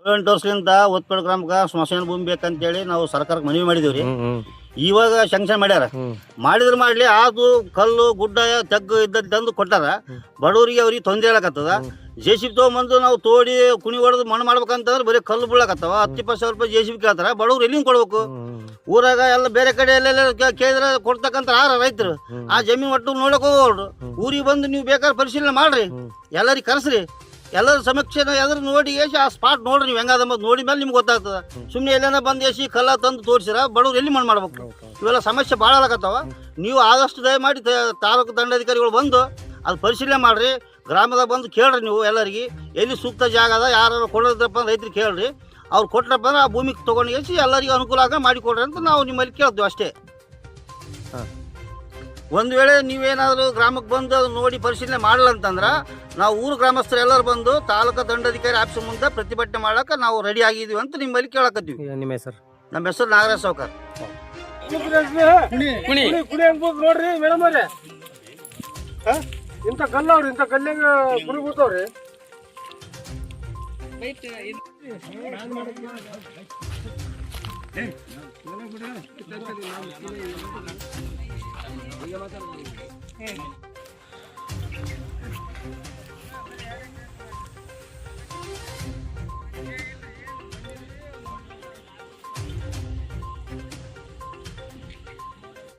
7 ವರ್ಷದಿಂದ ಒತ್ಪೇಡ್ ಗ್ರಾಮಕ್ಕೆ ಸ್ಮಶಾನ ಭೂಮಿ ಬೇಕಂತೇಳಿ ನಾವು ಸರ್ಕಾರಕ್ಕೆ ಮನವಿ ಮಾಡಿದೇವ್ರಿ. ಇವಾಗ ಶಾಂಕ್ಷನ್ ಮಾಡ್ಯಾರ. ಮಾಡಿದ್ರೆ ಮಾಡ್ಲಿ ಅದು ಕಲ್ಲು ಗುಡ್ಡ ತೆಗ್ಗು ಇದ್ದಲ್ಲಿ ತಂದು ಕೊಟ್ಟಾರ. ಬಡವರಿಗೆ ಅವ್ರಿಗೆ ತೊಂದರೆ ಆಗತ್ತದ. JCB ತೊಗೊಂಬಂದು ನಾವು ತೋಡಿ ಕುಣಿ ಹೊಡೆದು ಮಣ್ಣು ಮಾಡ್ಬೇಕಂತಂದ್ರೆ ಬರೀ ಕಲ್ಲು ಬೀಳಕತ್ತವ. 10-20 ಸಾವಿರ ರೂಪಾಯಿ JCB ಕೇಳ್ತಾರ. ಬಡವ್ರು ಎಲ್ಲಿಂದ ಕೊಡ್ಬೇಕು? ಊರಾಗ ಎಲ್ಲ ಬೇರೆ ಕಡೆ ಎಲ್ಲೆಲ್ಲ ಕೇಳಿದ್ರೆ ಕೊಡ್ತಕ್ಕಂತ ರೈತರು ಆ ಜಮೀನು ಒಟ್ಟು ನೋಡಕ್ ಹೋಗೋರು. ಊರಿಗೆ ಬಂದು ನೀವು ಬೇಕಾದ್ರೆ ಪರಿಶೀಲನೆ ಮಾಡ್ರಿ, ಎಲ್ಲರಿಗೆ ಕರೆಸ್ರಿ, ಎಲ್ಲರ ಸಮೀಕ್ಷೆನ ಎದ್ರ ನೋಡಿ ಎಸಿ ಆ ಸ್ಪಾಟ್ ನೋಡ್ರಿ. ನೀವು ಹೆಂಗಾದ ನೋಡಿ ಮೇಲೆ ನಿಮ್ಗೆ ಗೊತ್ತಾಗ್ತದ. ಸುಮ್ಮನೆ ಎಲ್ಲೇನ ಬಂದು ಎಸಿ ಕಲ್ಲ ತಂದು ತೋರಿಸಿರ ಬಡವ್ರು ಎಲ್ಲಿ ಮಣ್ಣು ಮಾಡ್ಬೇಕು? ಇವೆಲ್ಲ ಸಮಸ್ಯೆ ಭಾಳ ಆಗತ್ತವ. ನೀವು ಆದಷ್ಟು ದಯಮಾಡಿ ತಾಲೂಕು ದಂಡಾಧಿಕಾರಿಗಳು ಬಂದು ಅದು ಪರಿಶೀಲನೆ ಮಾಡ್ರಿ. ಗ್ರಾಮದಾಗ ಬಂದು ಕೇಳ್ರಿ ನೀವು ಎಲ್ಲರಿಗೆ ಎಲ್ಲಿ ಸೂಕ್ತ ಜಾಗ ಅದ, ಯಾರು ಕೊಡೋದ್ರಪ್ಪ ಅಂದ್ರೆ ರೈತರಿಗೆ ಕೇಳ್ರಿ. ಅವ್ರು ಕೊಟ್ರಪ್ಪ ಅಂದ್ರೆ ಆ ಭೂಮಿಗೆ ತೊಗೊಂಡು ಎಸಿ ಎಲ್ಲರಿಗೂ ಅನುಕೂಲ ಆಗ ಮಾಡಿಕೊಡ್ರಿ ಅಂತ ನಾವು ನಿಮ್ಮಲ್ಲಿ ಕೇಳ್ತೀವಿ ಅಷ್ಟೇ. ಒಂದು ವೇಳೆ ನೀವೇನಾದರೂ ಗ್ರಾಮಕ್ಕೆ ಬಂದು ನೋಡಿ ಪರಿಶೀಲನೆ ಮಾಡಲ್ಲ ಅಂತಂದ್ರೆ ನಾವು ಊರು ಗ್ರಾಮಸ್ಥರು ಎಲ್ಲರೂ ಬಂದು ತಾಲೂಕು ದಂಡಾಧಿಕಾರಿ ಆಫೀಸ್ ಮುಂದೆ ಪ್ರತಿಭಟನೆ ಮಾಡಕ್ಕೆ ನಾವು ರೆಡಿ ಆಗಿದ್ದೀವಿ ಅಂತ ನಿಮ್ಮಲ್ಲಿ ಕೇಳಕತ್ತೀವಿ. ನಿಮ್ಮ ಹೆಸರು? ನಮ್ಮ ಹೆಸರು ನಾಗರಾಜ್ ಸಾವ್ಕಾರ್. ನೋಡ್ರಿ ಮೇಡಮ್ ಅವ್ರೆ, ಇಂಥ ಕಲ್ಲ ಅವ್ರಿ, ಇಂಥ ಕಲ್ಲಿಗೆ ಕುರಿ ಕೂತವ್ರಿ.